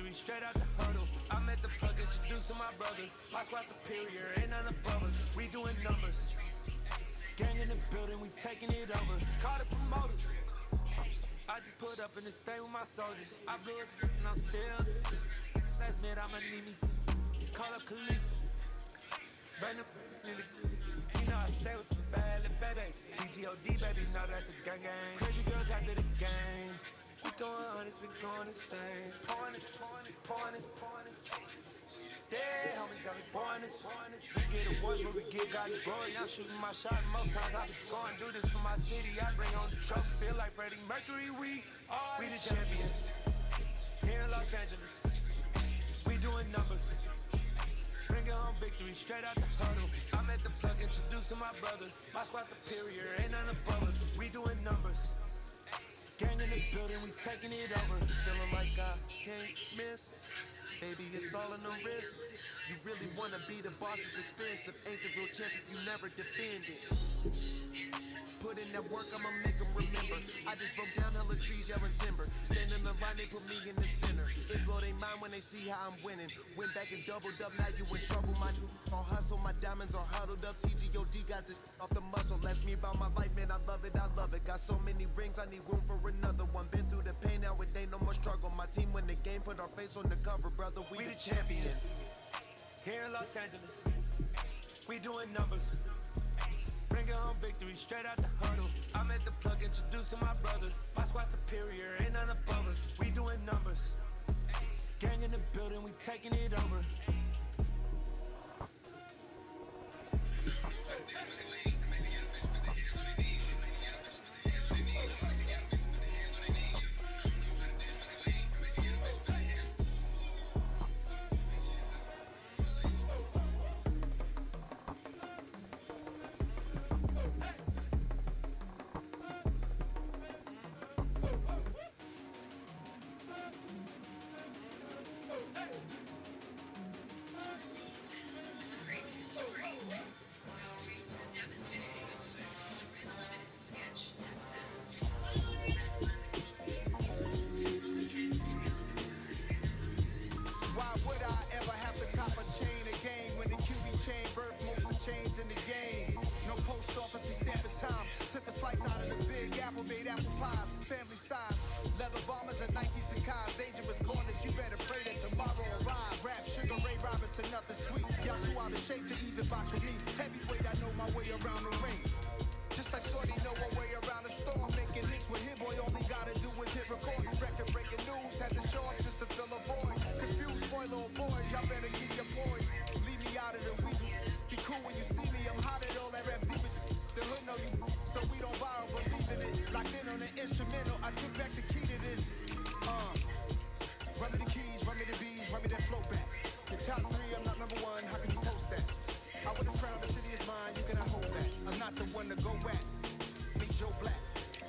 victory straight out the huddle. I'm at the plug, introduced to my brother. My squad superior, ain't none above us. We doing numbers. Gang in the building, we taking it over. Call the promoters. I just put up in this thing with my soldiers. I blew it and I'm still. Last minute I'ma need me some. Call up Khalifa. Burn the in the. You know I stay with some bad little baby. TGOD baby, no that's a gang gang. Crazy girls after the game. We throwing hundreds, we going insane. Pouring this. Yeah, homies got me pouring this. We get awards, but we get God's glory. I'm shooting my shot, most times I be scoring. Do this for my city, I bring on the trophy. Feel like Freddie Mercury, we the champions. Here in Los Angeles, we doing numbers. Bringing home victory straight out the huddle. I'm at the plug, introduced to my brother. My squad superior, ain't none above us. We doing numbers. Gang in the building, we taking it over. Feeling like I can't miss. Baby, it's all in the wrist. You really wanna be the boss, it's expensive. Ain't the real champ if you never defend it. Put in that work, I'ma make them remember. I just broke down hella trees, yelling timber. Stand in the line, they put me in the center. It blow their mind when they see how I'm winning. Went back and doubled up, now you in trouble. My on hustle, my diamonds are huddled up. TGOD got this off the muscle. Ask me about my life, man, I love it. Got so many rings, I need room for another one. Been through the pain, now it ain't no more struggle. My team win the game, put our face on the cover, brother. We the champions. Here in Los Angeles, we doing numbers. Bringing home victory straight out the huddle. I'm at the plug, introduced to my brother. My squad superior, ain't none above us. We doing numbers. Gang in the building, we taking it over. Why would I ever have to cop a chain again when the QB chain birthed most of the chains in the game? No post office, we stamping time. Took a slice out of the big apple, made apple pies, family size. Leather bombers and Nikes and cars. Dangerous corners, you better pray that tomorrow arrives. Rap, Sugar Ray Robinson, nothing sweet. Y'all too out of shape to even box with me. Heavyweight, I know my way around the ring. Just like Shorty know her way around the storm. Making this with Hit Boy, all he gotta do is hit record. Record breaking news, had to show up just to fill a void. Confused boy, little boys, y'all better keep your poise. Leave me out of the weasel. Be cool when you see me, I'm hot at all that rap deep. The hood know you, so we don't borrow, believe in it. Locked in on the instrumental, I took back the key to this. Run me the keys, run me the bees, run me that flow back. The top 3, I'm not number 1, how can you post that? I would have crowned the city is mine, you cannot hold that. I'm not the one to go back. Meet Joe Black.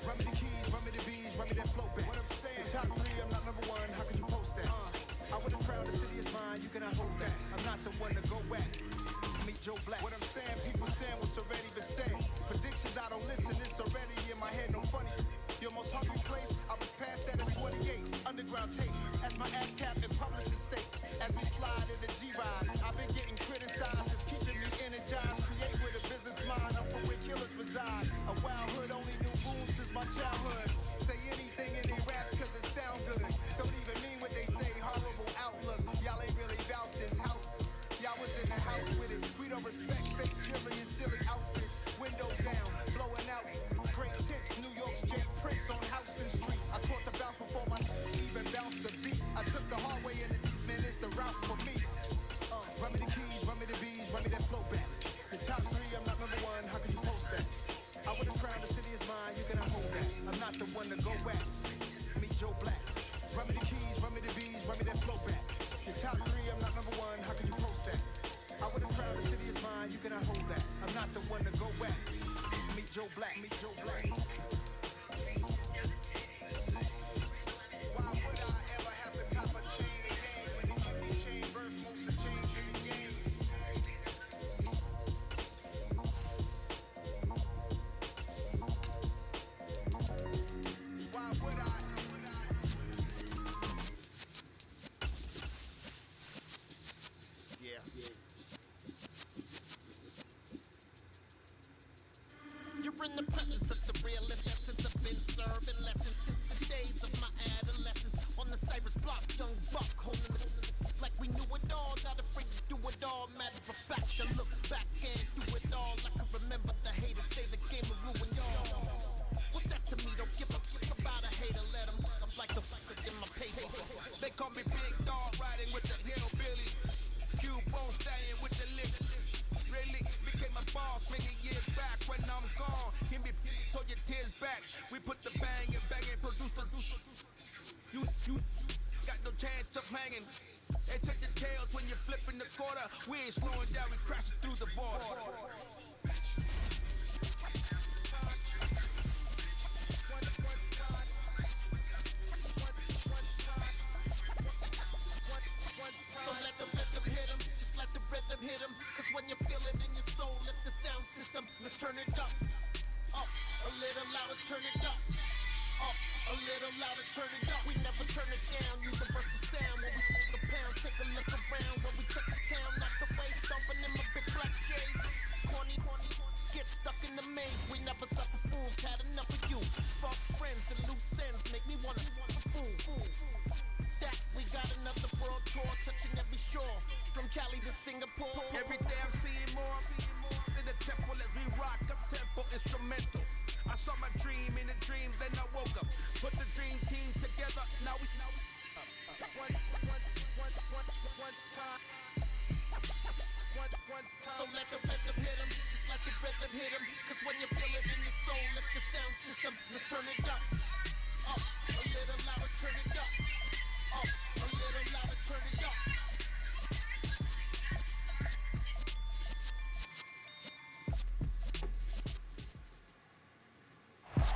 Run me the keys, run me the bees, run me that flow back. What I'm saying, the top 3, I'm not number 1, how can you post that? I would have crowned the city is mine, you cannot hold that. I'm not the one to go back. Meet Joe Black. What I'm saying, people saying what's already been said. Predictions, I don't listen, it's already in my head, no funny. Your most hungry place, I was past that at 28. Underground tapes, as my ass cap in publishing states. As we slide in the G-Ride, I've been getting criticized, it's keeping me energized. Create with a business mind, I'm from where killers reside. A wild hood, only knew boom since my childhood. Say anything in they raps cause it sound good. Don't even mean what they say, horrible outlook. Y'all ain't really about this house. Y'all was in the house with it. We don't respect fake jewelry and silly outfits. Window down, blowing out. Great tits, New York's Jay Prince on Houston Street. I caught the bounce before my the presence of the realest essence. I've been serving lessons since the days of my adolescence. On the Cyrus block, young buck holding it like we knew it all. Not afraid to do it all. Matter for fact, I look back and do it all. I can remember the haters say the game will ruin y'all. What's that to me? Don't give a fuck about a hater. Let them I'm like the fucker in my paper. They call me Big Dog, riding with the hillbilly. Q-Bone staying with the lick. Really became a boss many years back when I'm gone. Give me told your tears back. We put the bang and producer. You got no chance of hanging. They take the tails when you're flipping the quarter. We ain't slowing down, we crashing through the board. So let the rhythm hit him, just let the rhythm hit him. Cause when you feel it in your soul, let the sound system, turn it up. Up, a little louder, turn it up. Up, a little louder, turn it up. We never turn it down, universal sound. When we pull the pound, take a look around. When we touch the town, knock the bass, stomping in my big black J's. Corny, get stuck in the maze. We never suffer fools, had enough of you. False friends and loose ends make me wanna fool. That we got another world tour, touching every shore, from Cali to Singapore. Every day I'm seeing more in the temple as we rock up tempo instrumentals. I saw my dream in a dream, then I woke up. Put the dream team together, now we So let the rhythm hit him, just let the rhythm hit him. Cause when you feel it in your soul, let the sound system, turn it up. Up, a little louder, turn it up. Up, a little louder, turn it up.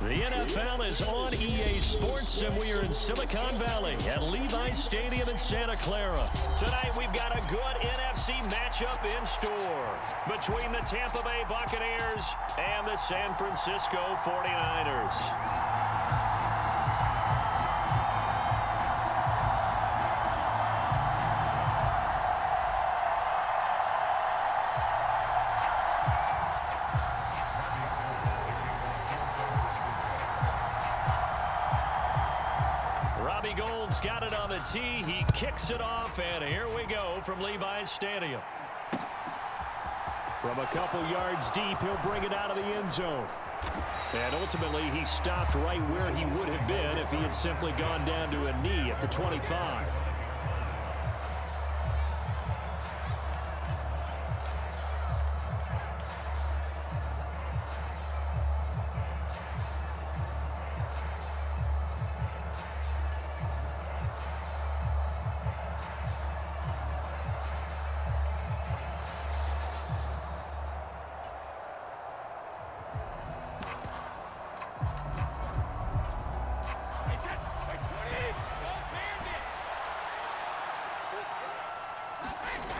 The NFL is on EA Sports, and we are in Silicon Valley at Levi's Stadium in Santa Clara. Tonight, we've got a good NFC matchup in store between the Tampa Bay Buccaneers and the San Francisco 49ers. Got it on the tee. He kicks it off, and here we go from Levi's Stadium. From a couple yards deep, he'll bring it out of the end zone. And ultimately, he stopped right where he would have been if he had simply gone down to a knee at the 25.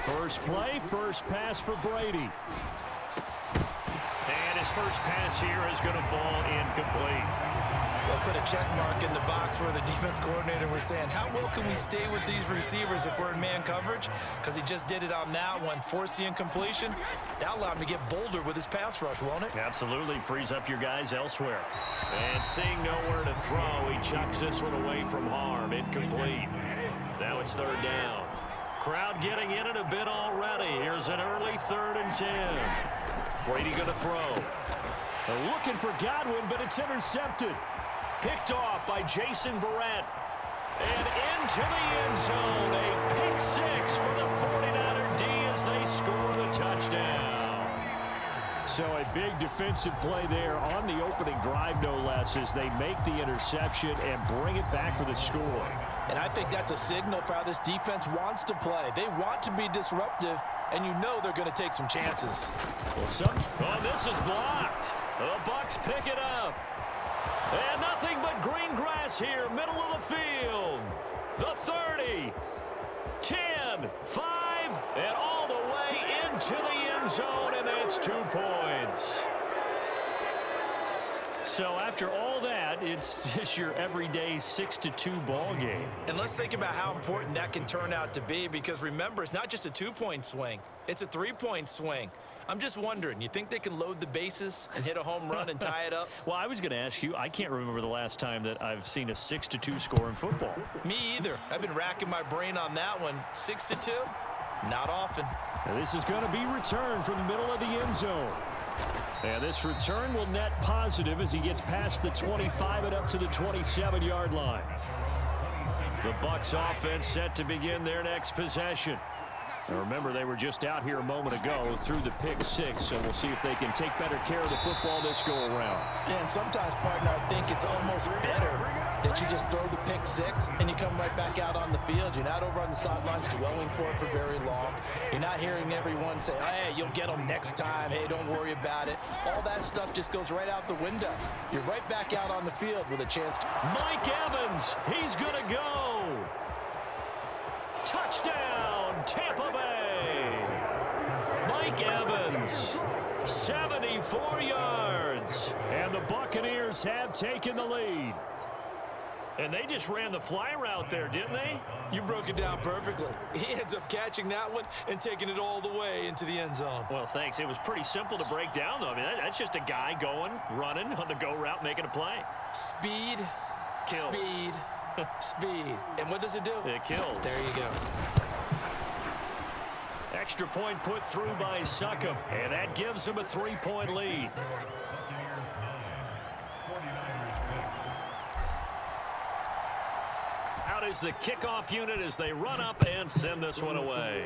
First play, first pass for Brady. And his first pass here is going to fall incomplete. They'll put a check mark in the box where the defense coordinator was saying, how well can we stay with these receivers if we're in man coverage? Because he just did it on that one, forced the incompletion. That allowed him to get bolder with his pass rush, won't it? Absolutely, frees up your guys elsewhere. And seeing nowhere to throw, he chucks this one away from harm, incomplete. Now it's third down. Crowd getting in it a bit already. Here's an early 3rd and 10. Brady going to throw. They're looking for Godwin, but it's intercepted. Picked off by Jason Verrett. And into the end zone. A pick six for the 49er D as they score the touchdown. So a big defensive play there on the opening drive, no less, as they make the interception and bring it back for the score. And I think that's a signal for how this defense wants to play. They want to be disruptive, and you know they're going to take some chances. Well, this is blocked. The Bucs pick it up. And nothing but green grass here, middle of the field. The 30, 10, 5, and all the way into the end zone, and that's 2 points. So after all that, it's just your everyday 6-2 ball game. And let's think about how important that can turn out to be, because remember, it's not just a 2-point swing. It's a 3-point swing. I'm just wondering, you think they can load the bases and hit a home run and tie it up? Well, I was going to ask you, I can't remember the last time that I've seen a 6-2 score in football. Me either. I've been racking my brain on that one. 6-2? Not often. Now this is going to be returned from the middle of the end zone. And this return will net positive as he gets past the 25 and up to the 27-yard line. The Bucs offense set to begin their next possession. Now remember, they were just out here a moment ago through the pick six, so we'll see if they can take better care of the football this go-around. Yeah, and sometimes, partner, I think it's almost better that you just throw the pick six and you come right back out on the field. You're not over on the sidelines dwelling for it for very long. You're not hearing everyone say, hey, you'll get them next time. Hey, don't worry about it. All that stuff just goes right out the window. You're right back out on the field with a chance to... Mike Evans, he's going to go. Touchdown, Tampa Bay. Mike Evans, 74 yards. And the Buccaneers have taken the lead. And they just ran the fly route there, didn't they? You broke it down perfectly. He ends up catching that one and taking it all the way into the end zone. Well, thanks. It was pretty simple to break down, though. I mean, that's just a guy going, running on the go route, making a play. Speed, kills. Speed, speed. And what does it do? It kills. There you go. Extra point put through by Succop, and that gives him a 3-point lead. Out is the kickoff unit as they run up and send this one away.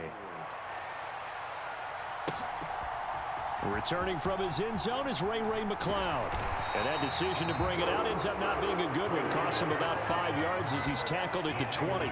Returning from his end zone is Ray McCloud. And that decision to bring it out ends up not being a good one. Costs him about 5 yards as he's tackled at the 20.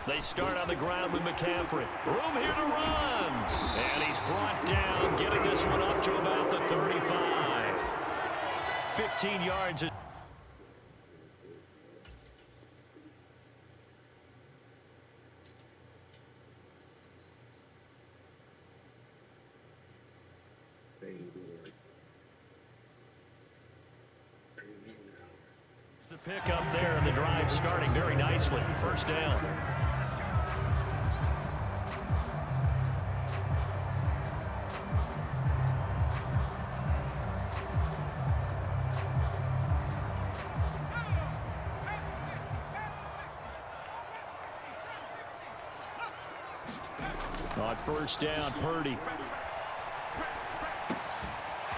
They start on the ground with McCaffrey. Room here to run. And he's brought down, getting this one up to about the 35. 15 yards. The pick up there, and the drive starting very nicely. First down. On first down, Purdy.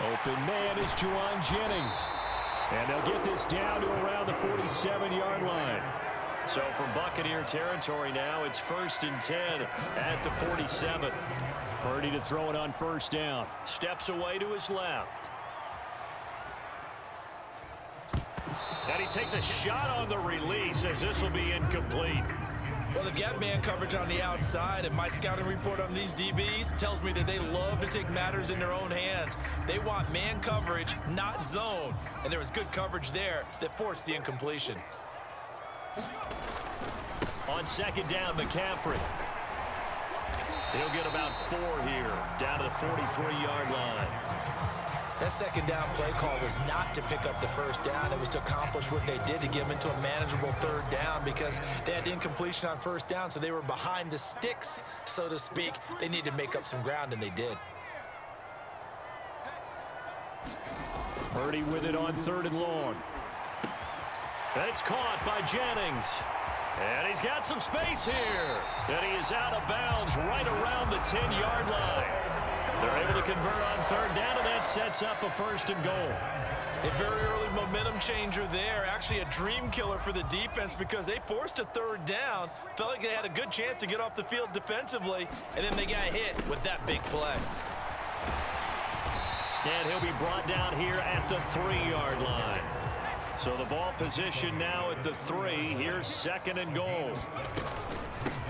Open man is Juwan Jennings. And they'll get this down to around the 47-yard line. So from Buccaneer territory now, it's 1st and 10 at the 47. Purdy to throw it on first down. Steps away to his left. And he takes a shot on the release as this will be incomplete. Well, they've got man coverage on the outside, and my scouting report on these DBs tells me that they love to take matters in their own hands. They want man coverage, not zone. And there was good coverage there that forced the incompletion. On second down, McCaffrey. He'll get about 4 here, down to the 43-yard line. That second down play call was not to pick up the first down. It was to accomplish what they did to get them into a manageable third down because they had incompletion on first down, so they were behind the sticks, so to speak. They needed to make up some ground, and they did. Purdy with it on 3rd and long. That's caught by Jennings. And he's got some space here. And he is out of bounds right around the 10-yard line. They're able to convert on 3rd down, and that sets up a 1st and goal. A very early momentum changer there. Actually a dream killer for the defense because they forced a 3rd down. Felt like they had a good chance to get off the field defensively, and then they got hit with that big play. And he'll be brought down here at the 3-yard line. So the ball position now at the 3. Here's 2nd and goal.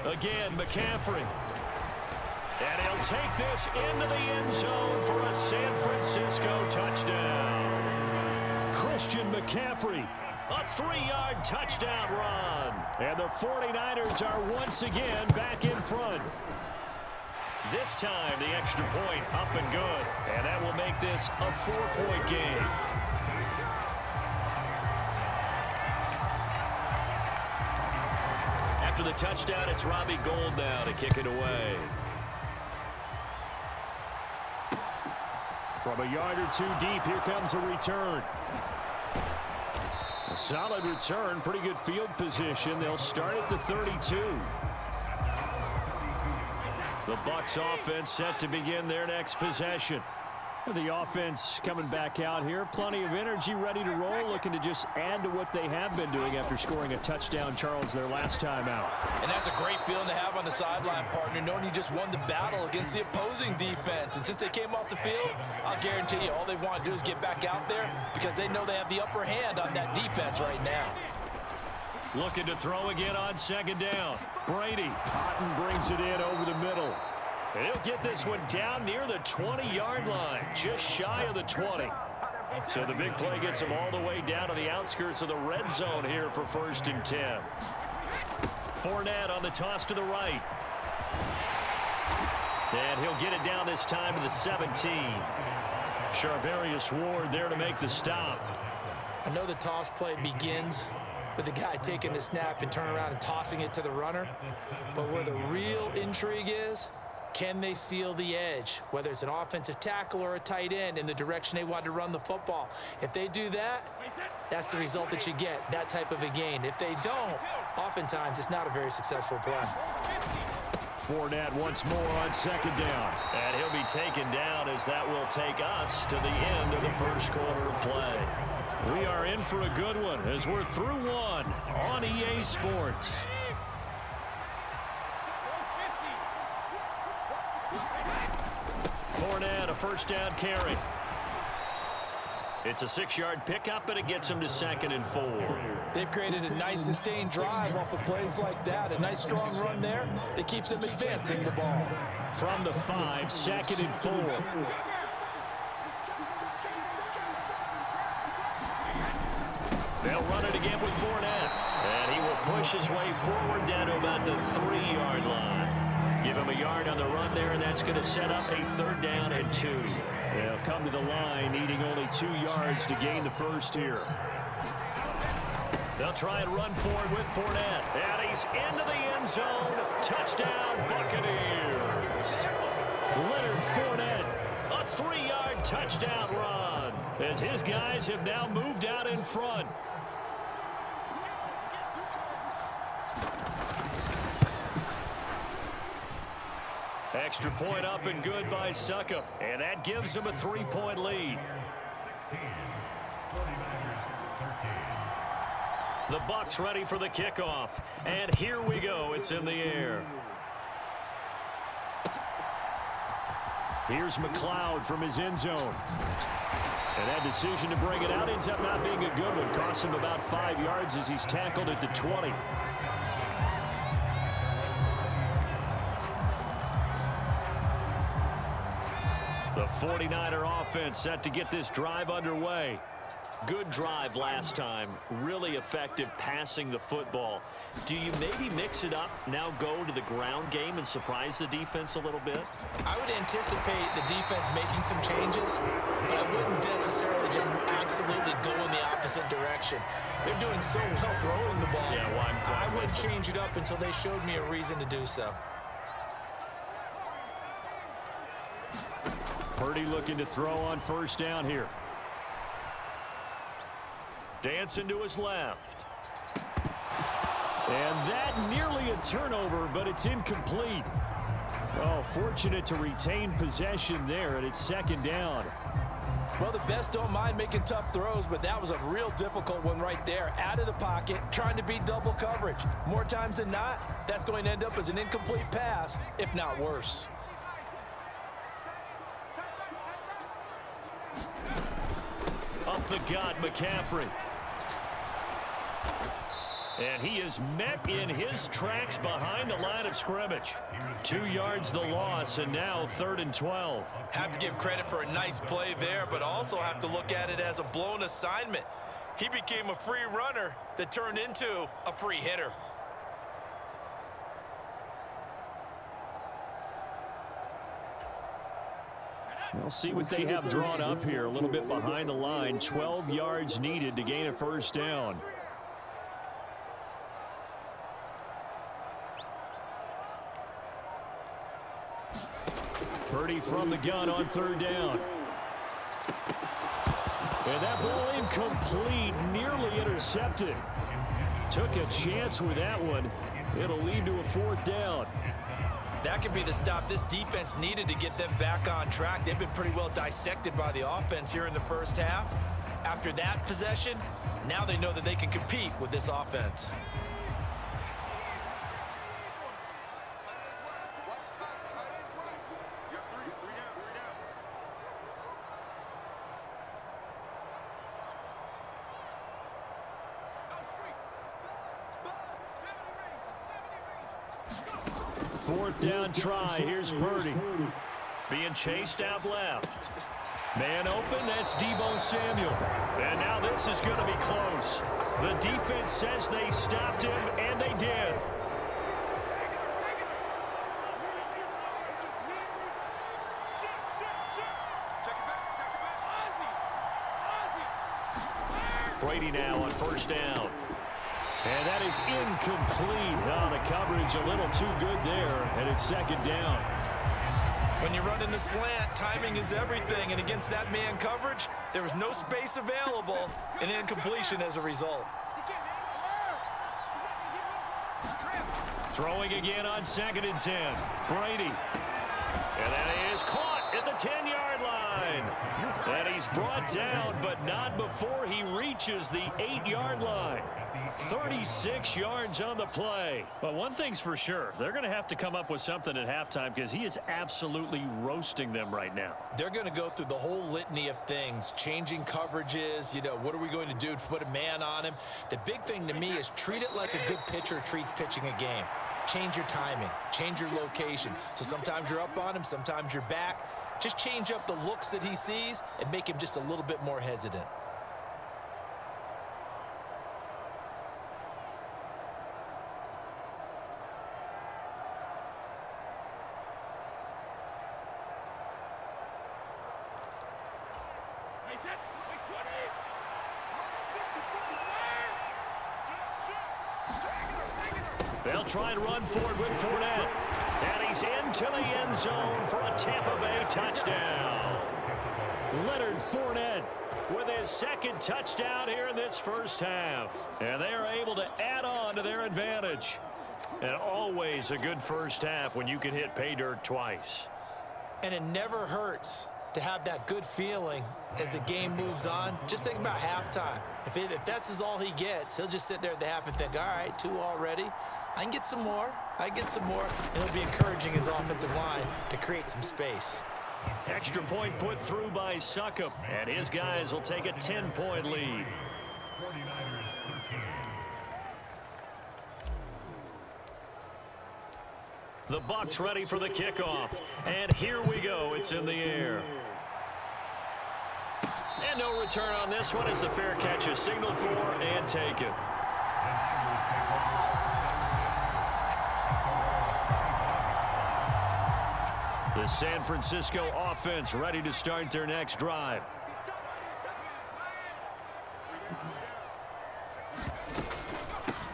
Again, McCaffrey. And he'll take this into the end zone for a San Francisco touchdown. Christian McCaffrey A 3-yard touchdown run. And the 49ers are once again back in front. This time, the extra point up and good. And that will make this a 4-point game. After the touchdown, it's Robbie Gould now to kick it away. From a yard or two deep, here comes a return. A solid return, pretty good field position. They'll start at the 32. The Bucs offense set to begin their next possession. The offense coming back out here. Plenty of energy, ready to roll, looking to just add to what they have been doing after scoring a touchdown, Charles, their last time out. And that's a great feeling to have on the sideline, partner, knowing you just won the battle against the opposing defense. And since they came off the field, I'll guarantee you all they want to do is get back out there because they know they have the upper hand on that defense right now. Looking to throw again on second down. Brady. Cotton brings it in over the middle. And he'll get this one down near the 20-yard line, just shy of the 20. So the big play gets him all the way down to the outskirts of the red zone here for 1st and 10. Fournette on the toss to the right. And he'll get it down this time to the 17. Charvarius Ward there to make the stop. I know the toss play begins with the guy taking the snap and turning around and tossing it to the runner. But where the real intrigue is, can they seal the edge, whether it's an offensive tackle or a tight end, in the direction they want to run the football? If they do that, that's the result that you get, that type of a gain. If they don't, oftentimes it's not a very successful play. Fournette once more on second down. And he'll be taken down as that will take us to the end of the first quarter of play. We are in for a good one as we're through one on EA Sports. Fournette, a first down carry. It's a 6-yard pickup, and it gets him to 2nd and 4. They've created a nice sustained drive off of plays like that. A nice strong run there that keeps them advancing the ball. From the 5, 2nd and 4. They'll run it again with Fournette. And he will push his way forward down to about the 3-yard line. Give him a yard on the run there, and that's going to set up a 3rd down and 2. They'll come to the line, needing only 2 yards to gain the first here. They'll try and run forward with Fournette. And he's into the end zone. Touchdown, Buccaneers. Leonard Fournette, a 3-yard touchdown run, as his guys have now moved out in front. Extra point up and good by Succop, and that gives him a 3-point lead. The Bucs ready for the kickoff, and here we go. It's in the air. Here's McLeod from his end zone. And that decision to bring it out ends up not being a good one. Costs him about 5 yards as he's tackled at the 20. The 49er offense set to get this drive underway. Good drive last time. Really effective passing the football. Do you maybe mix it up, now go to the ground game and surprise the defense a little bit? I would anticipate the defense making some changes, but I wouldn't necessarily just absolutely go in the opposite direction. They're doing so well throwing the ball. Yeah, well, I wouldn't change it up until they showed me a reason to do so. Purdy looking to throw on 1st down here. Dancing to his left. And that nearly a turnover, but it's incomplete. Oh, fortunate to retain possession there, and it's 2nd down. Well, the best don't mind making tough throws, but that was a real difficult one right there. Out of the pocket, trying to beat double coverage. More times than not, that's going to end up as an incomplete pass, if not worse. Up the gut, McCaffrey. And he is met in his tracks behind the line of scrimmage. 2 yards the loss, and now 3rd and 12. Have to give credit for a nice play there, but also have to look at it as a blown assignment. He became a free runner that turned into a free hitter. We'll see what they have drawn up here. A little bit behind the line. 12 yards needed to gain a first down. Purdy from the gun on third down. And that ball incomplete, nearly intercepted. Took a chance with that one. It'll lead to a fourth down. That could be the stop this defense needed to get them back on track. They've been pretty well dissected by the offense here in the first half. After that possession, now they know that they can compete with this offense. Fourth down try. Here's Purdy. Being chased out left. Man open, that's Deebo Samuel. And now this is going to be close. The defense says they stopped him, and they did. Brady now on first down. And that is incomplete. Oh, the coverage a little too good there, and it's second down. When you run in the slant, timing is everything, and against that man coverage, there was no space available, and incompletion as a result. Throwing again on 2nd and 10. Brady. And that is caught at the 10-yard line. And he's brought down, but not before he reaches the 8-yard line. 36 yards on the play. But one thing's for sure, they're going to have to come up with something at halftime because he is absolutely roasting them right now. They're going to go through the whole litany of things, changing coverages, what are we going to do to put a man on him? The big thing to me is treat it like a good pitcher treats pitching a game. Change your timing, change your location. So sometimes you're up on him, sometimes you're back. Just change up the looks that he sees and make him just a little bit more hesitant. They'll try and run forward with Fournette. And he's into the end zone for a Tampa Bay touchdown. Leonard Fournette with his second touchdown here in this first half. And they are able to add on to their advantage. And always a good first half when you can hit pay dirt twice. And it never hurts to have that good feeling as the game moves on. Just think about halftime. If that's all he gets, he'll just sit there at the half and think, all right, 2 already. I can get some more. And it'll be encouraging his offensive line to create some space. Extra point put through by Succop. And his guys will take a 10-point lead. The Bucs ready for the kickoff. And here we go. It's in the air. And no return on this one as the fair catch is signaled for and taken. The San Francisco offense ready to start their next drive.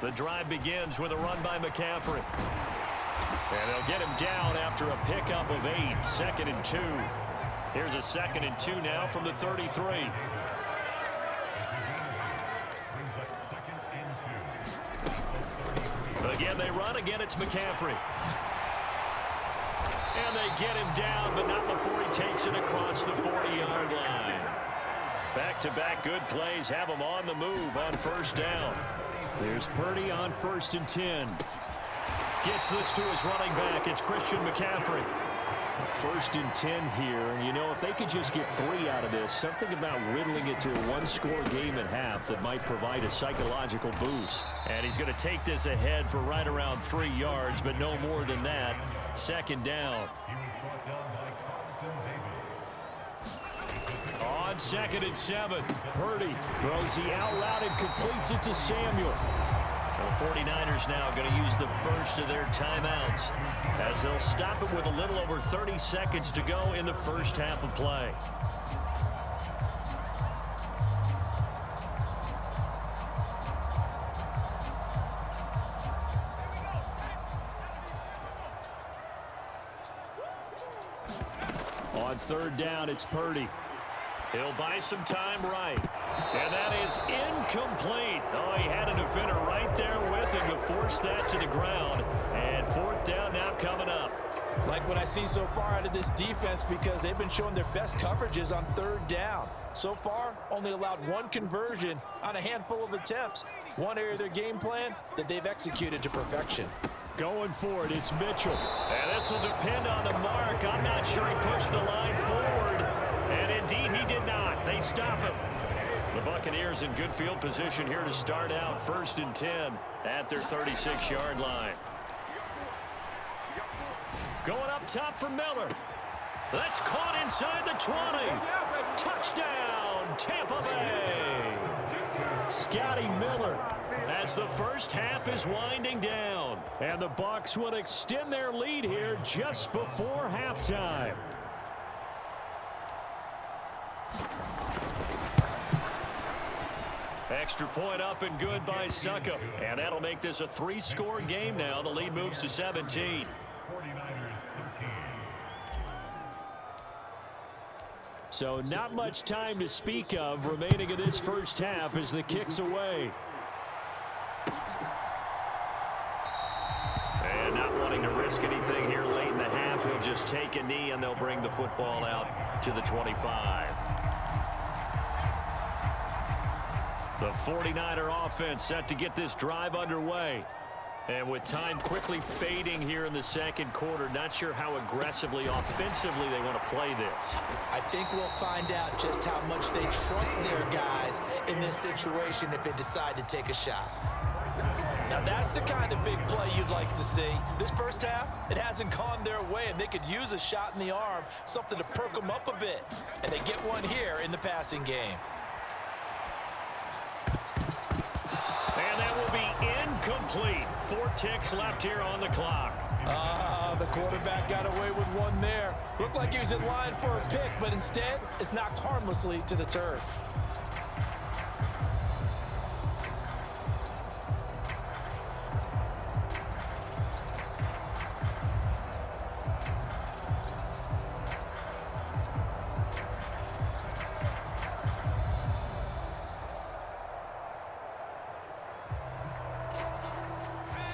The drive begins with a run by McCaffrey. And they'll get him down after a pickup of 8. 2nd and 2. Here's a 2nd and 2 now from the 33. Again, they run. Again, it's McCaffrey. And they get him down, but not before he takes it across the 40-yard line. Back-to-back good plays have him on the move on first down. There's Purdy on 1st and 10. Gets this to his running back. It's Christian McCaffrey. 1st and 10 here. And, if they could just get 3 out of this, something about whittling it to a one-score game at half that might provide a psychological boost. And he's going to take this ahead for right around 3 yards, but no more than that. 2nd down. On on 2nd and 7. Purdy throws the out route and completes it to Samuel. The 49ers now going to use the first of their timeouts as they'll stop it with a little over 30 seconds to go in the first half of play. On 3rd down, it's Purdy. He'll buy some time right. And that is incomplete. Oh, he had a defender right there with him to force that to the ground. And 4th down now coming up. Like what I see so far out of this defense, because they've been showing their best coverages on 3rd down. So far, only allowed 1 conversion on a handful of attempts. One area of their game plan that they've executed to perfection. Going for it, it's Mitchell. And this will depend on the mark. I'm not sure he pushed the line forward. And indeed, he did not. They stop him. The Buccaneers in good field position here to start out 1st and 10 at their 36-yard line. Going up top for Miller. That's caught inside the 20. Touchdown, Tampa Bay. Scotty Miller as the first half is winding down. And the Bucs would extend their lead here just before halftime. Extra point up and good by Suckup. And that'll make this a 3-score game now. The lead moves to 17. So not much time to speak of remaining in this first half as the kick's away. And not wanting to risk anything here late in the half, he'll just take a knee and they'll bring the football out to the 25. The 49er offense set to get this drive underway. And with time quickly fading here in the second quarter, not sure how aggressively, offensively they want to play this. I think we'll find out just how much they trust their guys in this situation if they decide to take a shot. Now that's the kind of big play you'd like to see. This first half, it hasn't gone their way, and they could use a shot in the arm, something to perk them up a bit. And they get one here in the passing game. And that will be incomplete. 4 ticks left here on the clock. The quarterback got away with one there. Looked like he was in line for a pick, but instead, it's knocked harmlessly to the turf.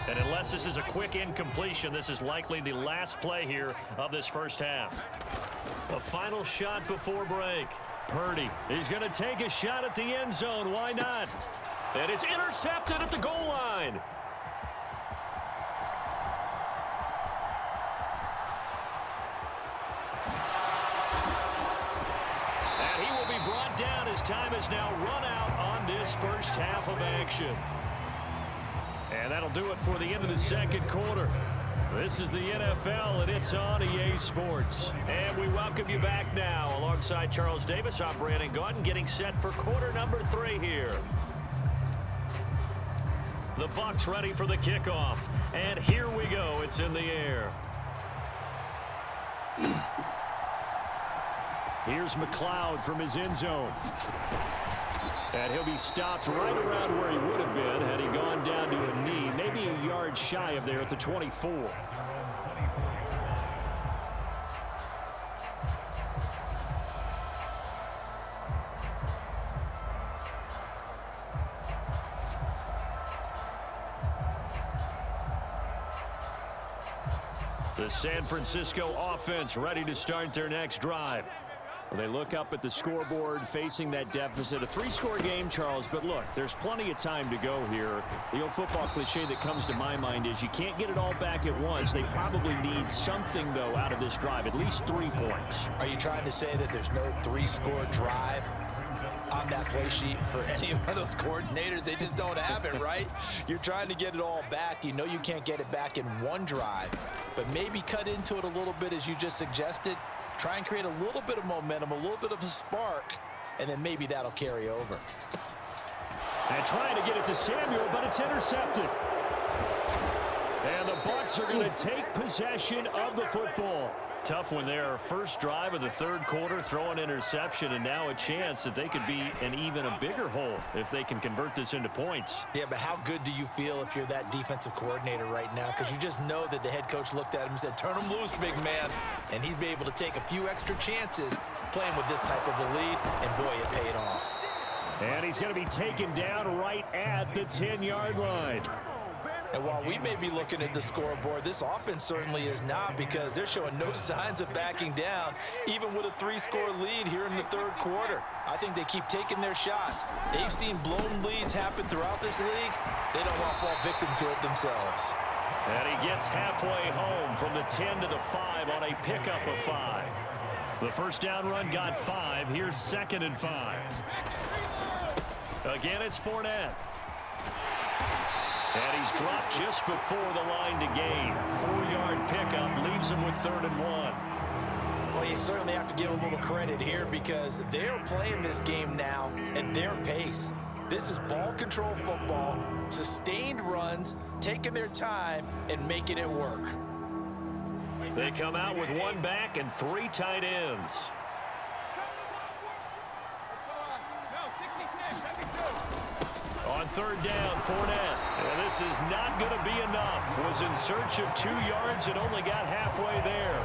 And unless this is a quick incompletion, this is likely the last play here of this first half. A final shot before break. Purdy, he's going to take a shot at the end zone. Why not? And it's intercepted at the goal line. And he will be brought down as time has now run out on this first half of action. And that'll do it for the end of the second quarter. This is the NFL, and it's on EA Sports. And we welcome you back now. Alongside Charles Davis, I'm Brandon Gaudin, getting set for quarter number 3 here. The Bucs ready for the kickoff. And here we go. It's in the air. Here's McLeod from his end zone. And he'll be stopped right around where he would have been had he gone down to a knee, maybe a yard shy of there at the 24. The San Francisco offense ready to start their next drive. They look up at the scoreboard facing that deficit. A 3-score game, Charles, but look, there's plenty of time to go here. The old football cliche that comes to my mind is you can't get it all back at once. They probably need something, though, out of this drive, at least 3 points. Are you trying to say that there's no 3-score drive on that play sheet for any of those coordinators? They just don't have it, right? You're trying to get it all back. You know you can't get it back in one drive, but maybe cut into it a little bit as you just suggested. Try and create a little bit of momentum, a little bit of a spark, and then maybe that'll carry over. And trying to get it to Samuel, but it's intercepted. And the Bucs are going to take possession of the football. Tough one there. First drive of the third quarter, throw an interception, and now a chance that they could be in even a bigger hole if they can convert this into points. Yeah, but how good do you feel if you're that defensive coordinator right now? Because you just know that the head coach looked at him and said, turn him loose, big man. And he'd be able to take a few extra chances playing with this type of a lead, and boy, it paid off. And he's going to be taken down right at the 10-yard line. And while we may be looking at the scoreboard, this offense certainly is not, because they're showing no signs of backing down, even with a 3-score lead here in the third quarter. I think they keep taking their shots. They've seen blown leads happen throughout this league. They don't want to fall victim to it themselves. And he gets halfway home from the 10 to the 5 on a pickup of 5. The first down run got 5. Here's 2nd and 5. Again, it's Fournette. And he's dropped just before the line to gain. 4-yard pickup leaves him with 3rd and 1. Well, you certainly have to give a little credit here, because they're playing this game now at their pace. This is ball control football, sustained runs, taking their time and making it work. They come out with 1 back and 3 tight ends. On 3rd down, Fournette. And this is not going to be enough. Was in search of 2 yards and only got halfway there.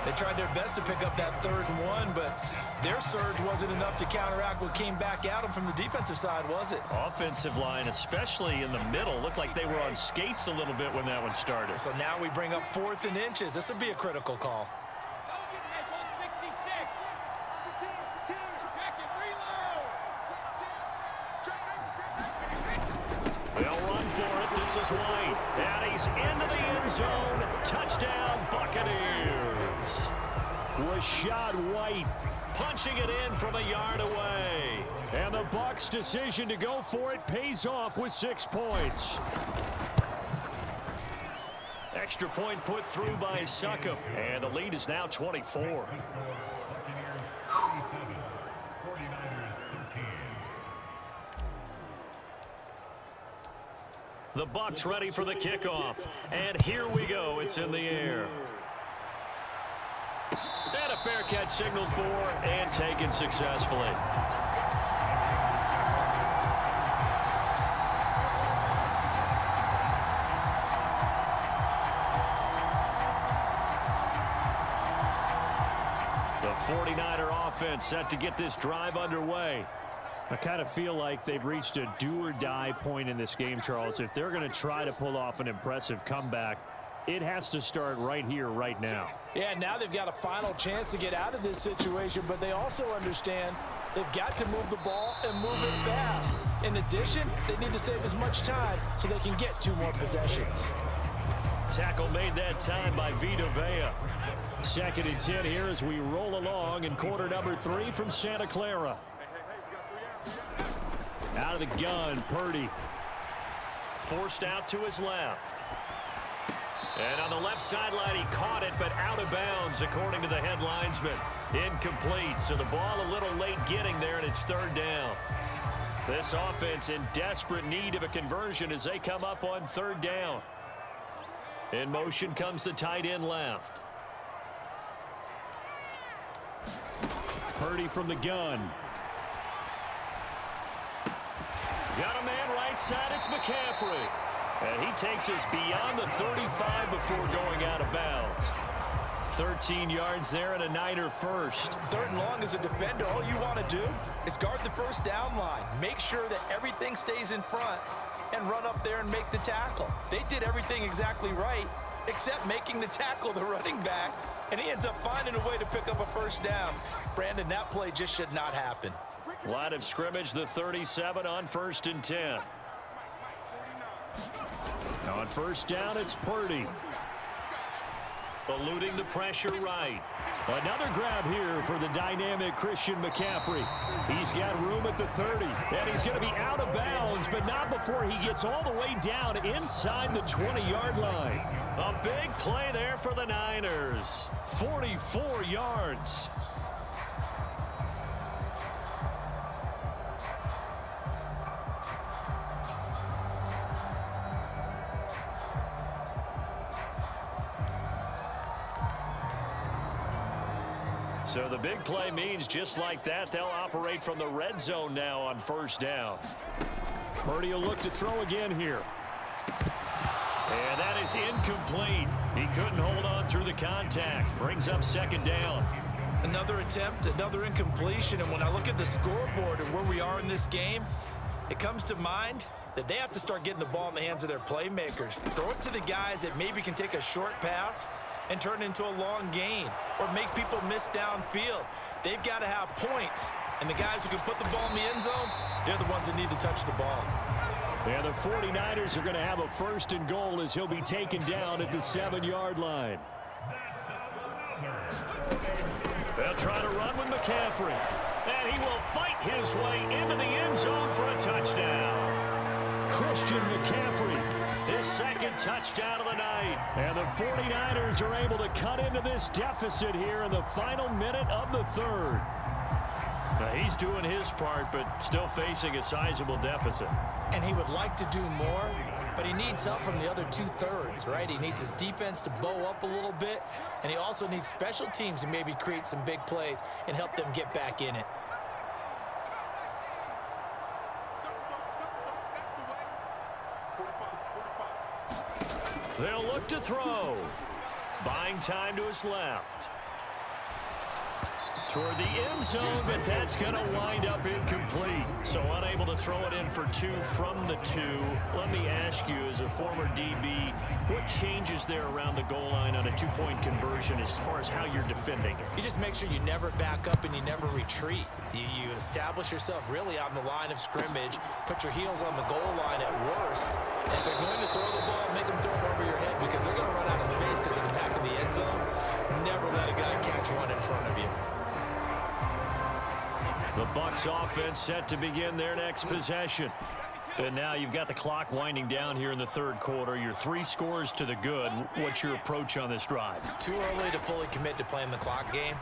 They tried their best to pick up that 3rd and 1, but their surge wasn't enough to counteract what came back at them from the defensive side, was it? Offensive line, especially in the middle, looked like they were on skates a little bit when that one started. So now we bring up 4th and inches. This would be a critical call. They'll run for it. This is White. And he's into the end zone. Touchdown, Buccaneers. Rashad White punching it in from a yard away. And the Bucs' decision to go for it pays off with 6 points. Extra point put through by Succop. And the lead is now 24. The Bucs ready for the kickoff. And here we go. It's in the air. And a fair catch signaled for and taken successfully. The 49er offense set to get this drive underway. I kind of feel like they've reached a do-or-die point in this game, Charles. If they're going to try to pull off an impressive comeback, it has to start right here, right now. Yeah, now they've got a final chance to get out of this situation, but they also understand they've got to move the ball and move it fast. In addition, they need to save as much time so they can get 2 more possessions. Tackle made that time by Vita Vea. 2nd and 10 here as we roll along in quarter number 3 from Santa Clara. Out of the gun, Purdy. Forced out to his left. And on the left sideline, he caught it, but out of bounds, according to the head linesman. Incomplete, so the ball a little late getting there, and it's 3rd down. This offense in desperate need of a conversion as they come up on 3rd down. In motion comes the tight end left. Purdy from the gun. Got a man right side, it's McCaffrey. And he takes us beyond the 35 before going out of bounds. 13 yards there and a Niner first. 3rd and long as a defender, all you want to do is guard the first down line. Make sure that everything stays in front and run up there and make the tackle. They did everything exactly right, except making the tackle the running back, and he ends up finding a way to pick up a first down. Brandon, that play just should not happen. Line of scrimmage, the 37 on 1st and 10. On 1st down, it's Purdy. Eluding the pressure right. Another grab here for the dynamic Christian McCaffrey. He's got room at the 30, and he's going to be out of bounds, but not before he gets all the way down inside the 20-yard line. A big play there for the Niners. 44 yards. So the big play means just like that, they'll operate from the red zone now on first down. Purdy will look to throw again here. And that is incomplete. He couldn't hold on through the contact. Brings up second down. Another attempt, another incompletion, and when I look at the scoreboard and where we are in this game, it comes to mind that they have to start getting the ball in the hands of their playmakers. Throw it to the guys that maybe can take a short pass and turn it into a long gain or make people miss downfield. They've got to have points, and the guys who can put the ball in the end zone, they're the ones that need to touch the ball. And the 49ers are going to have a first and goal as he'll be taken down at the 7-yard line. They'll try to run with McCaffrey. And he will fight his way into the end zone for a touchdown. Christian McCaffrey. His second touchdown of the night. And the 49ers are able to cut into this deficit here in the final minute of the third. Now he's doing his part, but still facing a sizable deficit. And he would like to do more, but he needs help from the other two-thirds, right? He needs his defense to bow up a little bit, and he also needs special teams to maybe create some big plays and help them get back in it. They'll look to throw. Buying time to his left. Toward the end zone, but that's going to wind up incomplete. So unable to throw it in for 2 from the 2. Let me ask you, as a former DB, what changes there around the goal line on a 2-point conversion as far as how you're defending it? You just make sure you never back up and you never retreat. You establish yourself really on the line of scrimmage, put your heels on the goal line at worst. And if they're going to throw the ball, make them throw it over your head because they're going to run out of space because of the back of the end zone. Never let a guy catch one in front of you. The Bucs offense set to begin their next possession. And now you've got the clock winding down here in the third quarter. You're 3 scores to the good. What's your approach on this drive? Too early to fully commit to playing the clock game.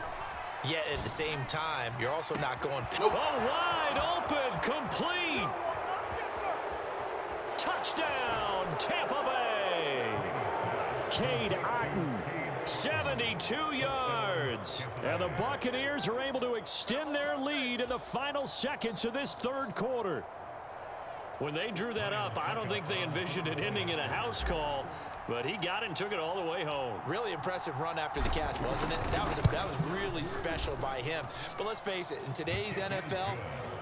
Yet at the same time, you're also not going... Oh, wide open, complete. Touchdown, Tampa Bay. Cade Otton, 72 yards. And the Buccaneers are able to extend their lead in the final seconds of this third quarter. When they drew that up, I don't think they envisioned it ending in a house call, but he got it and took it all the way home. Really impressive run after the catch, wasn't it? That was really special by him. But let's face it, in today's NFL,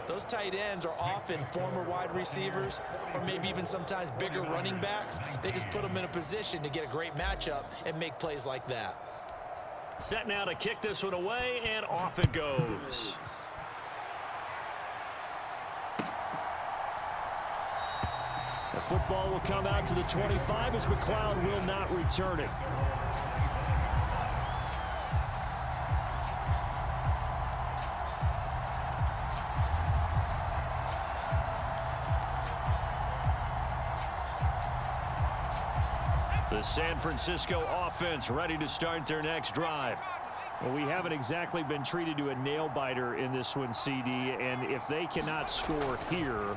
those tight ends are often former wide receivers or maybe even sometimes bigger running backs. They just put them in a position to get a great matchup and make plays like that. Set now to kick this one away, and off it goes. The football will come out to the 25 as McLeod will not return it. The San Francisco offense ready to start their next drive. Well, we haven't exactly been treated to a nail-biter in this one, CD, and if they cannot score here,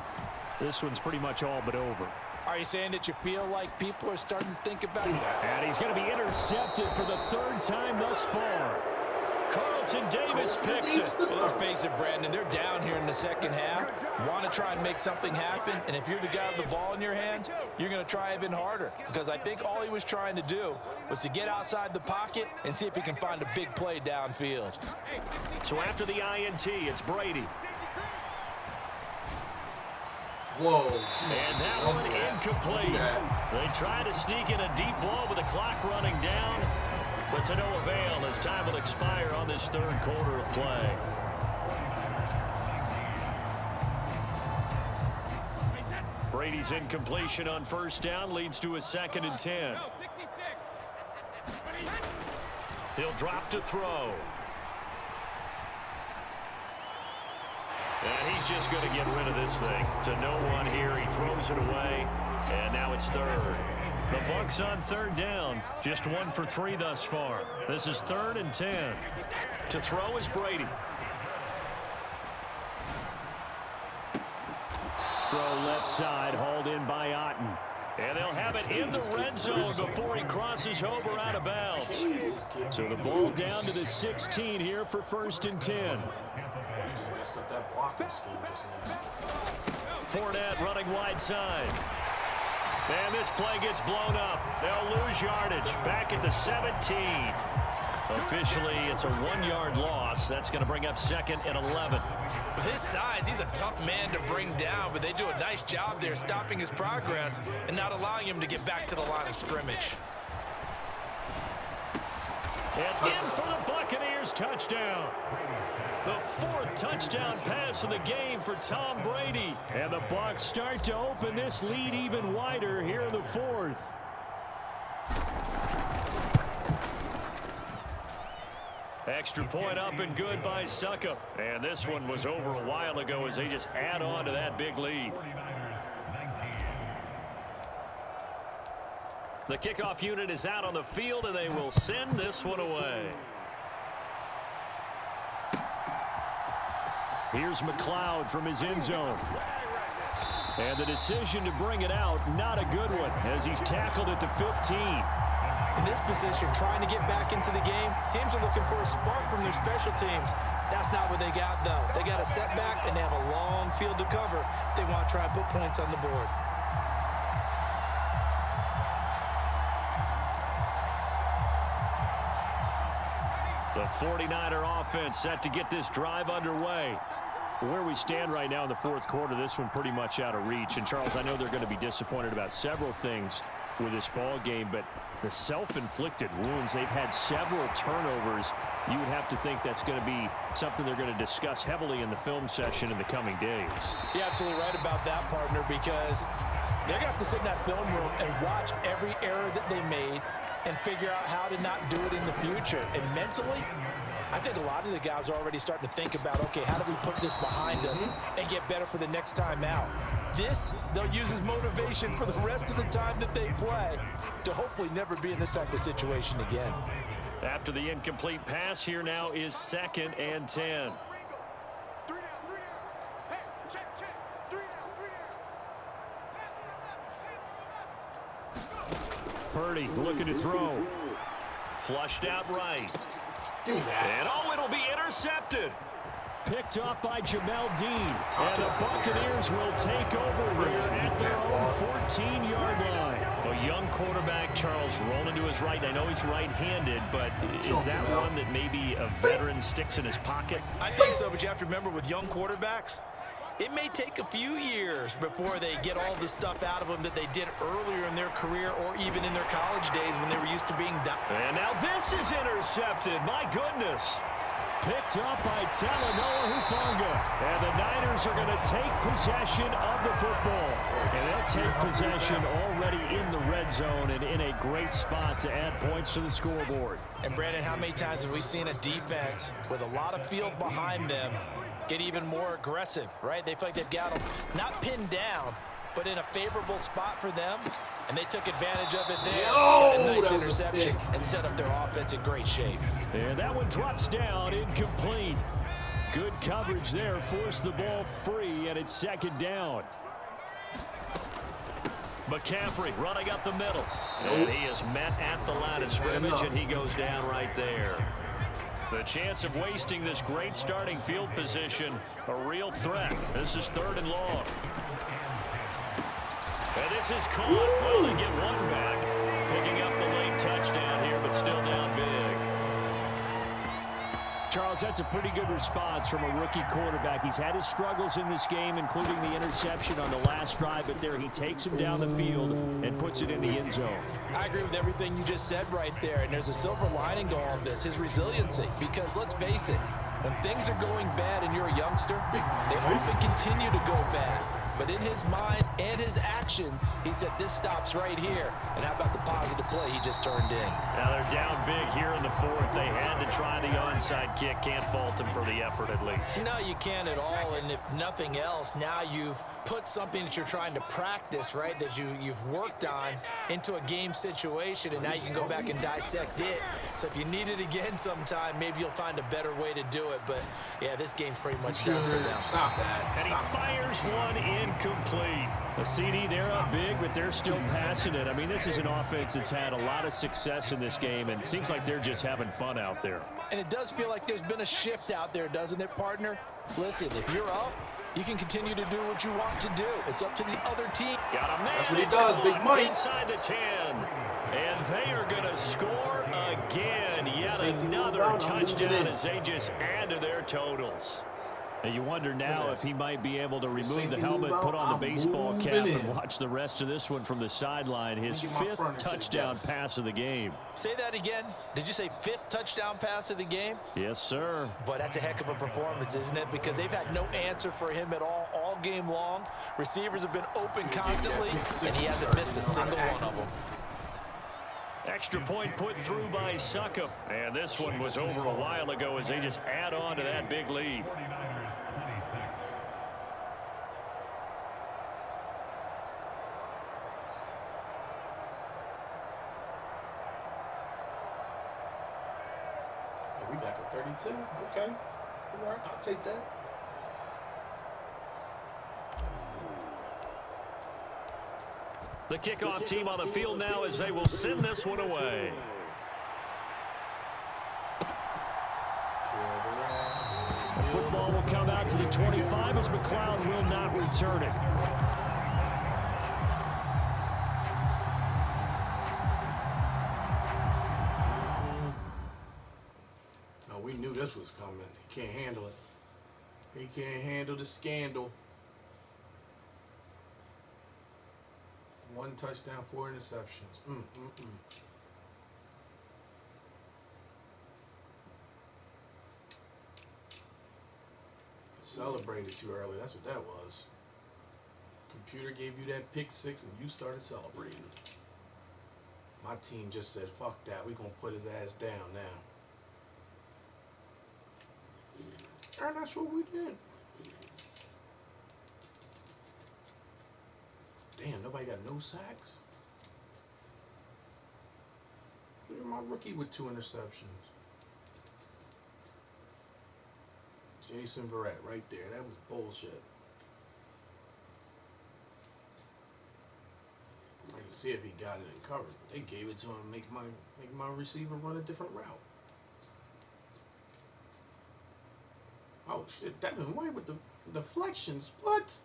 this one's pretty much all but over. Are you saying that you feel like people are starting to think about it? And he's going to be intercepted for the 3rd time thus far. Carlton Davis picks it. Well, let's face it, Brandon, they're down here in the second half. Want to try and make something happen, and if you're the guy with the ball in your hands, you're going to try even harder because I think all he was trying to do was to get outside the pocket and see if he can find a big play downfield. So after the INT, it's Brady. Whoa. And that one incomplete. They try to sneak in a deep ball with the clock running down, but to no avail as time will expire on this third quarter of play. Brady's incompletion on first down leads to a 2nd and 10. He'll drop to throw. And he's just going to get rid of this thing. To no one here. He throws it away. And now it's 3rd. The Bucs on 3rd down. Just 1 for 3 thus far. This is 3rd and 10. To throw is Brady. Throw left side, hauled in by Otton. And they'll have it in the red zone before he crosses over out of bounds. So the ball down to the 16 here for 1st and 10. Messed up that blocking scheme just now. Fournette running wide side. And this play gets blown up. They'll lose yardage. Back at the 17. Officially, it's a 1-yard loss. That's going to bring up 2nd and 11. With his size, he's a tough man to bring down, but they do a nice job there stopping his progress and not allowing him to get back to the line of scrimmage. And in for the Buccaneers, touchdown. The 4th touchdown pass of the game for Tom Brady. And the Bucs start to open this lead even wider here in the 4th. Extra point up and good by Suckup. And this one was over a while ago as they just add on to that big lead. The kickoff unit is out on the field, and they will send this one away. Here's McLeod from his end zone. And the decision to bring it out, not a good one, as he's tackled at the 15. In this position, trying to get back into the game, teams are looking for a spark from their special teams. That's not what they got, though. They got a setback, and they have a long field to cover if they want to try and put points on the board. The 49er offense set to get this drive underway. Where we stand right now in the 4th quarter, this one pretty much out of reach. And, Charles, I know they're going to be disappointed about several things with this ball game, but the self-inflicted wounds, they've had several turnovers. You would have to think that's going to be something they're going to discuss heavily in the film session in the coming days. You're absolutely right about that, partner, because they're going to have to sit in that film room and watch every error that they made and figure out how to not do it in the future. And mentally, I think a lot of the guys are already starting to think about, okay, how do we put this behind us and get better for the next time out? This, they'll use as motivation for the rest of the time that they play to hopefully never be in this type of situation again. After the incomplete pass, here now is 2nd and 10. Purdy looking to throw. Flushed out right. And it'll be intercepted. Picked up by Jamel Dean. And the Buccaneers will take over here at their own 14-yard line. A young quarterback, Charles, rolling to his right. I know he's right-handed, but is that one that maybe a veteran sticks in his pocket? I think so, but you have to remember with young quarterbacks, it may take a few years before they get all the stuff out of them that they did earlier in their career or even in their college days when they were used to being down. And now this is intercepted. My goodness. Picked up by Talanoa Hufanga. And the Niners are going to take possession of the football. And they'll take possession already in the red zone and in a great spot to add points to the scoreboard. And, Brandon, how many times have we seen a defense with a lot of field behind them get even more aggressive, right? They feel like they've got them not pinned down, but in a favorable spot for them, and they took advantage of it there. A nice interception and set up their offense in great shape. And that one drops down, incomplete. Good coverage there, forced the ball free, and it's 2nd down. McCaffrey running up the middle. And he is met at the line of scrimmage, and he goes down right there. The chance of wasting this great starting field position, a real threat. This is 3rd and long. And this is caught. Well, they get one back. Picking up the late touchdown here, but still down big. Charles, that's a pretty good response from a rookie quarterback. He's had his struggles in this game, including the interception on the last drive, but there he takes him down the field and puts it in the end zone. I agree with everything you just said right there, and there's a silver lining to all of this, his resiliency, because let's face it, when things are going bad and you're a youngster, they often continue to go bad. But in his mind and his actions, he said, this stops right here. And how about the positive play he just turned in? Now they're down big here in the 4th. They had to try the onside kick. Can't fault them for the effort at least. No, you can't at all. And if nothing else, now you've put something that you're trying to practice, right, that you've worked on into a game situation, and now you can go back and dissect it. So if you need it again sometime, maybe you'll find a better way to do it. But, yeah, this game's pretty much done for them. Stop that. And he fires one in Incomplete. A CD, they're up big, but they're still passing it. I mean, this is an offense that's had a lot of success in this game, and it seems like they're just having fun out there. And it does feel like there's been a shift out there, doesn't it, partner? Listen, if you're up, you can continue to do what you want to do. It's up to the other team. Got a man. That's what he does, big Mike. Inside the 10. And they are going to score again. Yet another touchdown as they just add to their totals. And you wonder now if he might be able to remove the helmet, put on the baseball cap, and watch the rest of this one from the sideline. His 5th touchdown pass of the game. Say that again. Did you say 5th touchdown pass of the game? Yes, sir. But that's a heck of a performance, isn't it? Because they've had no answer for him at all game long. Receivers have been open constantly, and he hasn't missed a single one of them. Extra point put through by Suckup. And this one was over a while ago as they just add on to that big lead. We back at 32. Okay. All right, I'll take that. The kickoff team on the field now as they will send this one away. The football will come out to the 25 as McLeod will not return it. No, we knew this was coming. He can't handle it. He can't handle the scandal. 1 touchdown, 4 interceptions. Celebrated too early. That's what that was. Computer gave you that pick 6 and you started celebrating. My team just said, fuck that. We're going to put his ass down now. And that's what we did. Damn, nobody got no sacks? Look at my rookie with 2 interceptions. Jason Verrett right there. That was bullshit. I can see if he got it in coverage. They gave it to him, make my receiver run a different route. Oh shit, Devin White with the deflections. What?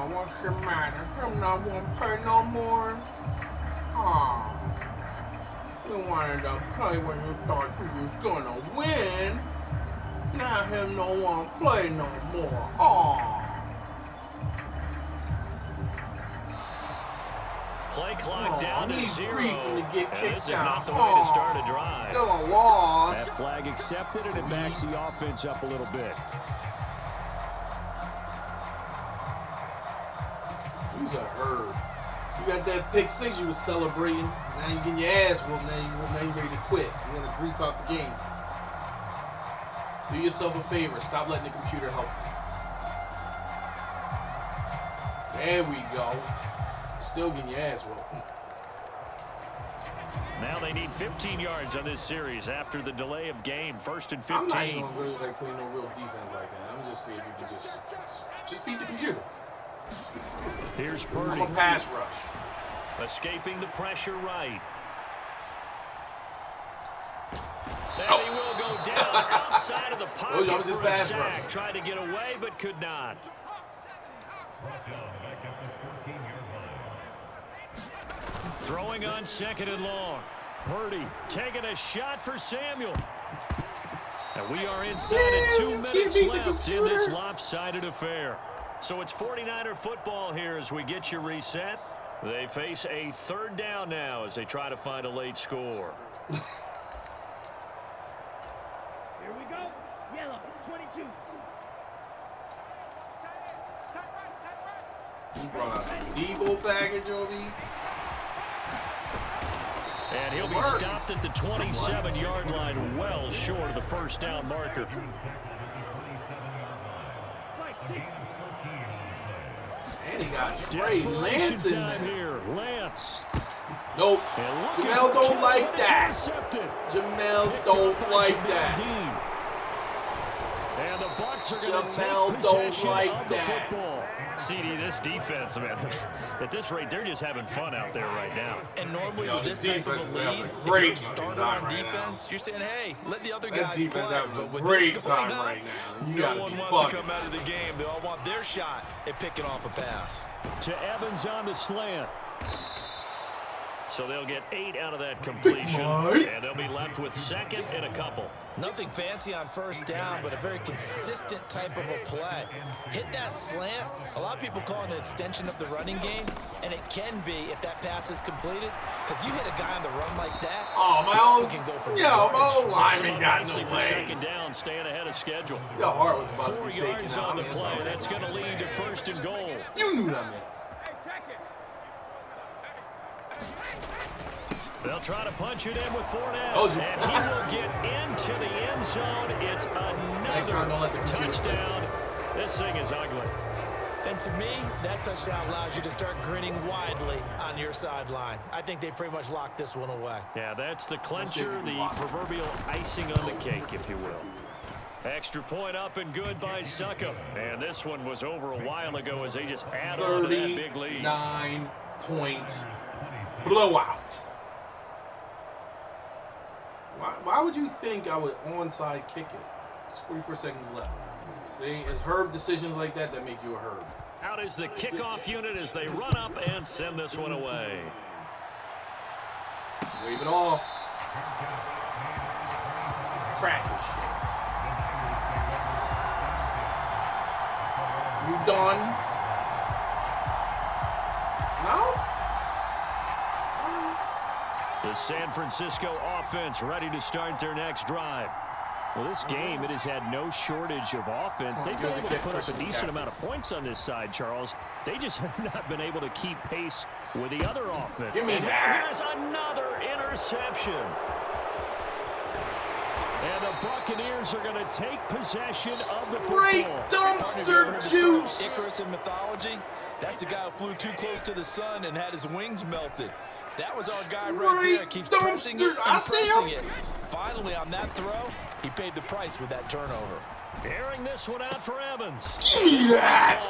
What's the matter? Him not want to play no more? Aw. You wanted to play when you thought you was gonna win. Now him don't want to play no more. Aw. Play clock down to 0. To get kicked this is out. not the way to start a drive. Still a loss. That flag accepted, and it backs the offense up a little bit. He's a herd. You got that pick 6 you was celebrating. Now you getting your ass whooped. Now you ready to quit. You want to grief out the game. Do yourself a favor. Stop letting the computer help you. There we go. Still getting your ass whooped. Now they need 15 yards on this series after the delay of game. 1st and 15. I'm not even gonna really play no real defense like that. I'm just saying you can just beat the computer. Here's Purdy. I'm a pass rush. Escaping the pressure right. And he will go down outside of the pocket for a sack. Tried to get away, but could not. Throwing on 2nd and long. Purdy taking a shot for Samuel. And we are inside of 2 minutes left in this lopsided affair. So it's 49er football here as we get you reset. They face a 3rd down now as they try to find a late score. Here we go. Yellow, 22. He brought out the Debo package, Obi. And he'll be stopped at the 27-yard line, well short of the 1st down marker. And he got Trey Lance in there. Here. Lance. Nope. Jamel don't like that. Jamel don't like that. And the Bucs are going to Jamel don't like that. CD, this defense, man, at this rate, they're just having fun out there right now. And normally with this type of a lead, if you're a starter on defense, you're saying, hey, let the other guys play. But with this going on, no one wants to come out of the game. They all want their shot at picking off a pass. To Evans on the slant. So they'll get 8 out of that completion, and they'll be left with 2nd and a couple. Nothing fancy on 1st down, but a very consistent type of a play. Hit that slant. A lot of people call it an extension of the running game, and it can be if that pass is completed, because you hit a guy on the run like that. Oh, my own lineman got no for 2nd down, staying ahead of schedule. Your heart was about 4 to be taken yards out. on the play. That's going to lead to 1st and goal. You knew that, man. They'll try to punch it in with Fournette, and he will get into the end zone. It's another touchdown. This thing is ugly. And to me, that touchdown allows you to start grinning widely on your sideline. I think they pretty much locked this one away. Yeah, that's the clincher, the proverbial icing on the cake, if you will. Extra point up and good by Suckup. And this one was over a while ago as they just add on to that big lead. 39-point blowout. Why would you think I would onside kick it? It's 44 seconds left. See, it's Herb decisions like that that make you a Herb. Out is the kickoff unit as they run up and send this one away. Wave it off. Trackish. You done? No? The San Francisco offense ready to start their next drive. Well, this game, it has had no shortage of offense. They've been able to put up a decent amount of points on this side, Charles. They just have not been able to keep pace with the other offense. Give me that. Here's another interception. And the Buccaneers are going to take possession of the football. Great dumpster juice. Icarus in mythology, that's the guy who flew too close to the sun and had his wings melted. That was our guy right there. Keeps pressing it and pressing it. Finally, on that throw, he paid the price with that turnover. Airing this one out for Evans. Give me that.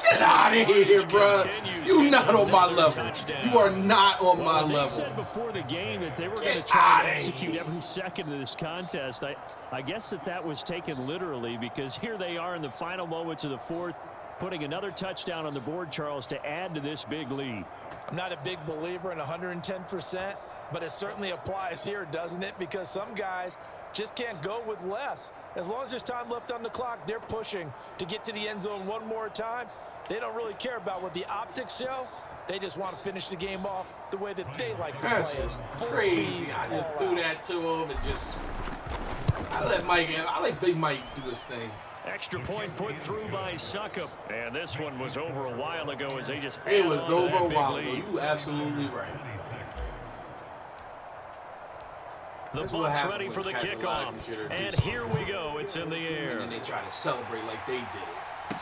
Get out of here, bro. You're not on my level. You are not on my level. They said before the game that they were going to try to execute every second of this contest. I guess that was taken literally, because here they are in the final moments of the 4th, putting another touchdown on the board, Charles, to add to this big lead. I'm not a big believer in 110%, but it certainly applies here, doesn't it? Because some guys just can't go with less. As long as there's time left on the clock, they're pushing to get to the end zone one more time. They don't really care about what the optics show. They just want to finish the game off the way that they like to play it. That's just crazy. I just threw that to him and just... I let Big Mike do his thing. Extra point put through by Suckup. And this one was over a while ago as they just... It was over a while ago. You absolutely right. The Bucs ready for the kickoff. And here we go. It's in the air. And then they try to celebrate like they did it.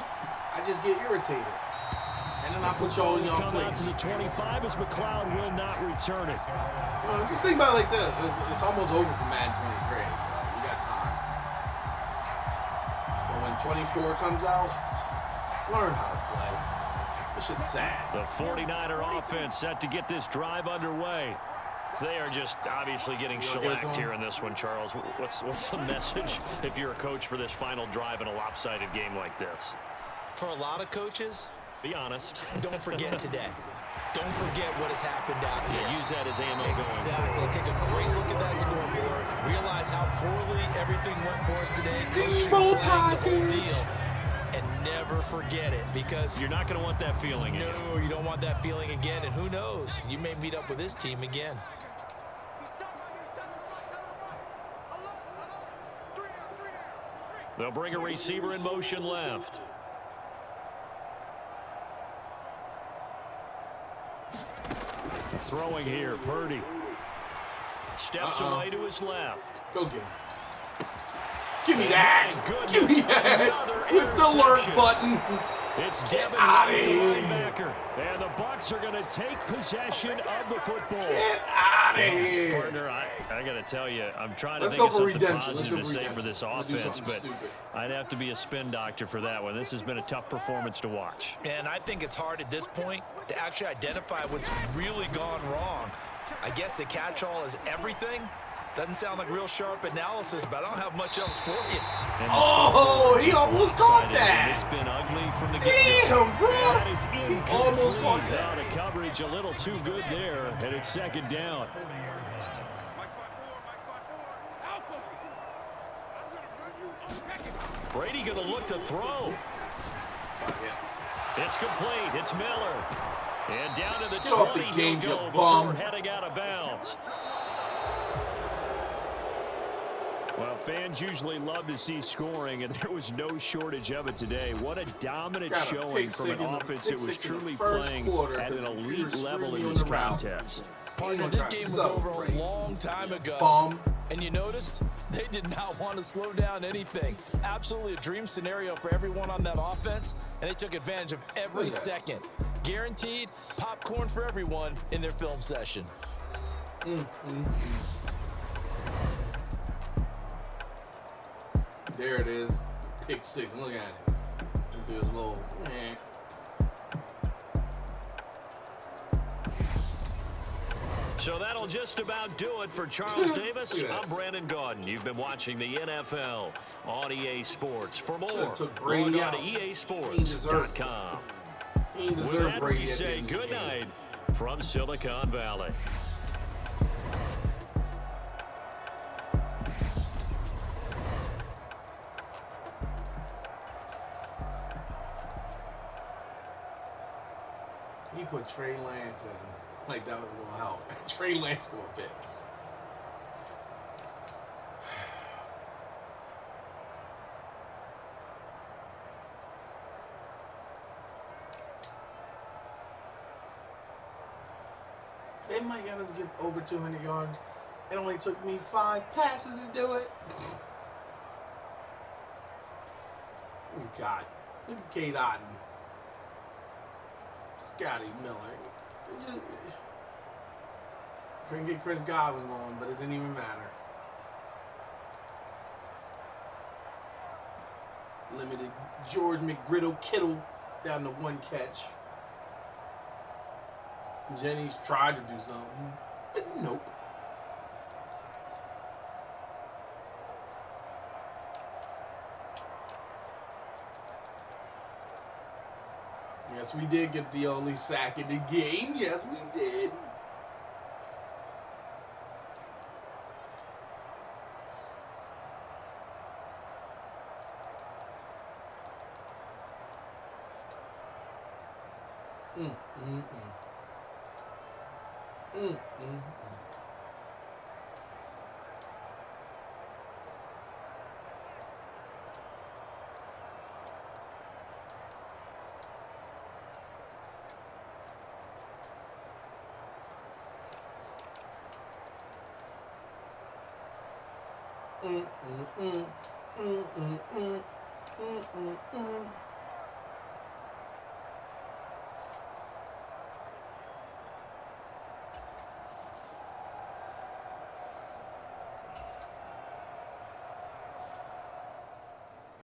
I just get irritated. And then I put y'all in y'all Come out place. to the 25 as McLeod will not return it. Just think about it like this. It's almost over for Madden 23, so we got time. But when 24 comes out, learn how to play. This shit's sad. The 49er offense set to get this drive underway. They are just obviously getting shellacked here in this one, Charles. What's the message if you're a coach for this final drive in a lopsided game like this? For a lot of coaches, be honest. Don't forget today. Don't forget what has happened out here. Yeah, use that as ammo. Exactly. Take a great look at that scoreboard. Realize how poorly everything went for us today. Coaching, playing, the whole deal. And never forget it, because you're not going to want that feeling again. No, you don't want that feeling again. And who knows? You may meet up with this team again. They'll bring a receiver in motion left. Throwing here, Purdy. Steps away to his left. Go get him. Give me that. Give me that. With the alert button. It's Devin White, the linebacker. And the Bucs are going to take possession of the football. Get out of here. Partner, I got to tell you, I'm trying to think of something positive to say for this offense, but I'd have to be a spin doctor for that one. This has been a tough performance to watch. And I think it's hard at this point to actually identify what's really gone wrong. I guess the catch-all is everything. Doesn't sound like real sharp analysis, but I don't have much else for you. Oh, he almost caught that. It's been ugly from the get-go. Damn, bro. He almost caught that. The coverage a little too good there, and it's second down. Brady going to look to throw. It's complete. It's Miller. And down to the 20. Off the game, you bum. Heading out of bounds. Well, fans usually love to see scoring, and there was no shortage of it today. What a dominant showing from an offense that was truly playing at an elite level in this contest. Partner, this game was over a long time ago. And you noticed they did not want to slow down anything. Absolutely a dream scenario for everyone on that offense, and they took advantage of every second. Guaranteed popcorn for everyone in their film session. There it is. Pick six. Look at it. Do his little. So that'll just about do it for Charles Davis. I'm Brandon Gaudin. You've been watching the NFL on EA Sports. For more, log on to EASports.com. With that, we say good night from Silicon Valley. He put Trey Lance in like that was going to help. Trey Lance threw a pick. They might get us to get over 200 yards. It only took me 5 passes to do it. Oh, God. Look at Kate Otten. Scotty Miller. Couldn't get Chris Godwin going, but it didn't even matter. Limited George McGriddle Kittle down to 1 catch. Jennings tried to do something, but nope. Yes, we did get the only sack in the game. Yes, we did.